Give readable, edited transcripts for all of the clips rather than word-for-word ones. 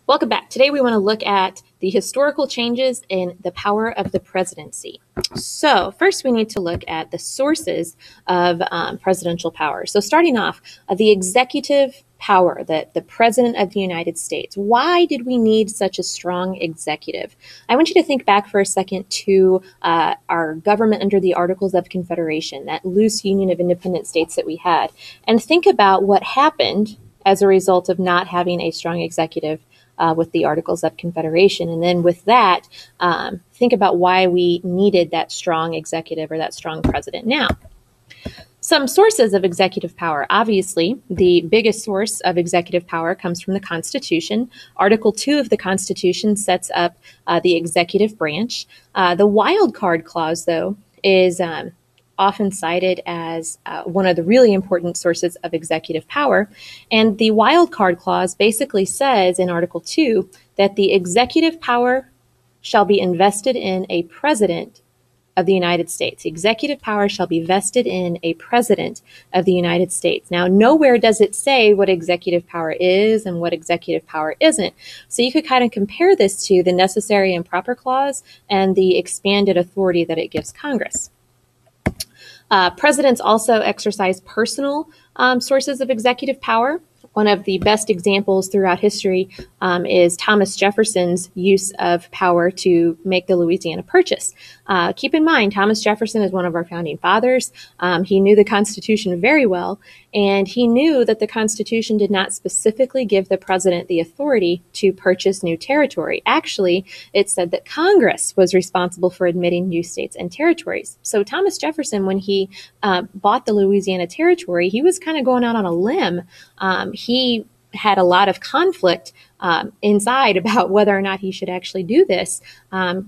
Welcome back. Today we want to look at the historical changes in the power of the presidency. So first we need to look at the sources of presidential power. So starting off, the executive power, the President of the United States. Why did we need such a strong executive? I want you to think back for a second to our government under the Articles of Confederation, that loose union of independent states that we had, and think about what happened as a result of not having a strong executive with the Articles of Confederation. And then with that, think about why we needed that strong executive or that strong president now. Some sources of executive power. Obviously, the biggest source of executive power comes from the Constitution. Article 2 of the Constitution sets up the executive branch. The wild card clause, though, is often cited as one of the really important sources of executive power. And the wild card clause basically says in Article 2 that the executive power shall be invested in a president of the United States. Executive power shall be vested in a president of the United States. Now, nowhere does it say what executive power is and what executive power isn't. So you could kind of compare this to the necessary and proper clause and the expanded authority that it gives Congress. Presidents also exercise personal sources of executive power. One of the best examples throughout history is Thomas Jefferson's use of power to make the Louisiana Purchase. Keep in mind, Thomas Jefferson is one of our founding fathers. He knew the Constitution very well, and he knew that the Constitution did not specifically give the president the authority to purchase new territory. Actually, it said that Congress was responsible for admitting new states and territories. So Thomas Jefferson, when he bought the Louisiana Territory, he was kind of going out on a limb. He had a lot of conflict inside about whether or not he should actually do this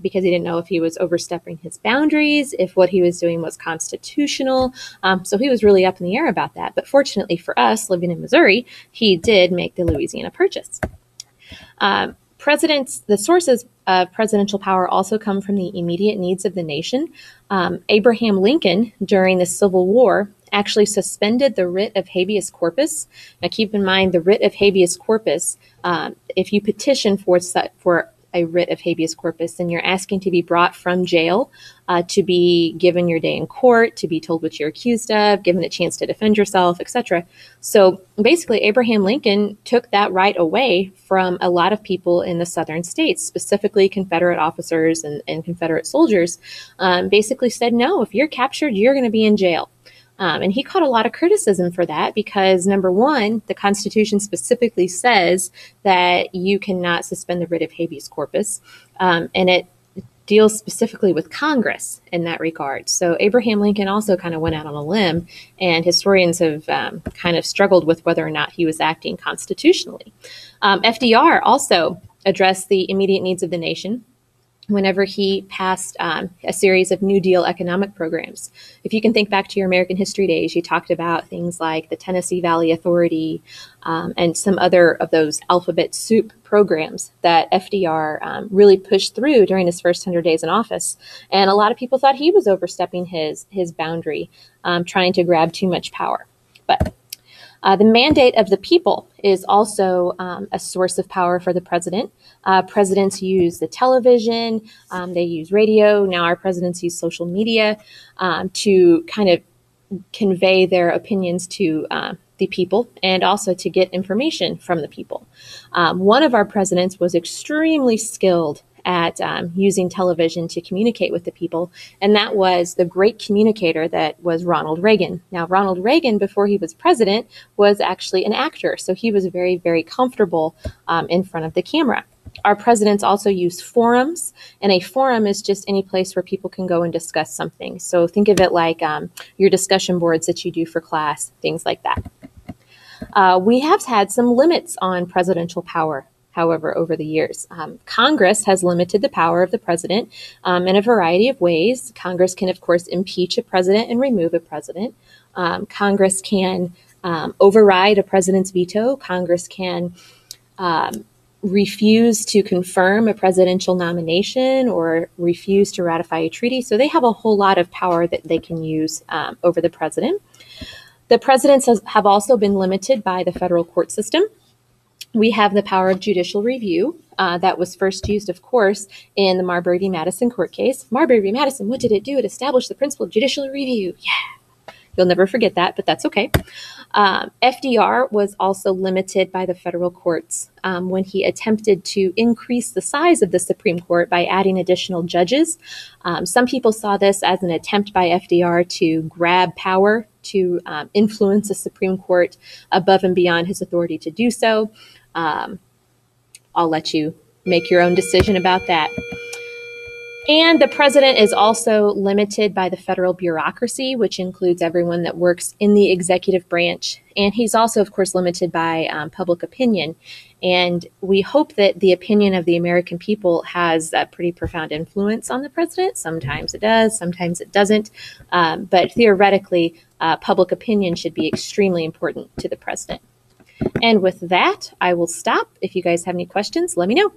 because he didn't know if he was overstepping his boundaries, if what he was doing was constitutional. So he was really up in the air about that. But fortunately for us living in Missouri, he did make the Louisiana Purchase. The sources of presidential power also come from the immediate needs of the nation. Abraham Lincoln, during the Civil War, actually suspended the writ of habeas corpus. Now, keep in mind, the writ of habeas corpus, if you petition for a writ of habeas corpus, then you're asking to be brought from jail, to be given your day in court, to be told what you're accused of, given a chance to defend yourself, etc. So basically, Abraham Lincoln took that right away from a lot of people in the southern states, specifically Confederate officers and Confederate soldiers, basically said, no, if you're captured, you're going to be in jail. And he caught a lot of criticism for that because, number one, the Constitution specifically says that you cannot suspend the writ of habeas corpus, and it deals specifically with Congress in that regard. So Abraham Lincoln also kind of went out on a limb, and historians have kind of struggled with whether or not he was acting constitutionally. FDR also addressed the immediate needs of the nation whenever he passed a series of New Deal economic programs. If you can think back to your American history days, you talked about things like the Tennessee Valley Authority and some other of those alphabet soup programs that FDR really pushed through during his first 100 days in office. And a lot of people thought he was overstepping his boundary, trying to grab too much power. But the mandate of the people is also a source of power for the president. Presidents use the television, they use radio. Now our presidents use social media to kind of convey their opinions to the people and also to get information from the people. One of our presidents was extremely skilled at using television to communicate with the people, and that was the great communicator that was Ronald Reagan. Now, Ronald Reagan, before he was president, was actually an actor, so he was very, very comfortable in front of the camera. Our presidents also use forums, and a forum is just any place where people can go and discuss something. So think of it like your discussion boards that you do for class, things like that. We have had some limits on presidential power. However, over the years, Congress has limited the power of the president in a variety of ways. Congress can, of course, impeach a president and remove a president. Congress can override a president's veto. Congress can refuse to confirm a presidential nomination or refuse to ratify a treaty. So they have a whole lot of power that they can use over the president. The presidents have also been limited by the federal court system. We have the power of judicial review. That was first used, of course, in the Marbury v. Madison court case. Marbury v. Madison, what did it do? It established the principle of judicial review. Yeah, you'll never forget that, but that's okay. FDR was also limited by the federal courts when he attempted to increase the size of the Supreme Court by adding additional judges. Some people saw this as an attempt by FDR to grab power, to influence the Supreme Court above and beyond his authority to do so. I'll let you make your own decision about that. And the president is also limited by the federal bureaucracy, which includes everyone that works in the executive branch. And he's also, of course, limited by public opinion. And we hope that the opinion of the American people has a pretty profound influence on the president. Sometimes it does, sometimes it doesn't. But theoretically, public opinion should be extremely important to the president. And with that, I will stop. If you guys have any questions, let me know.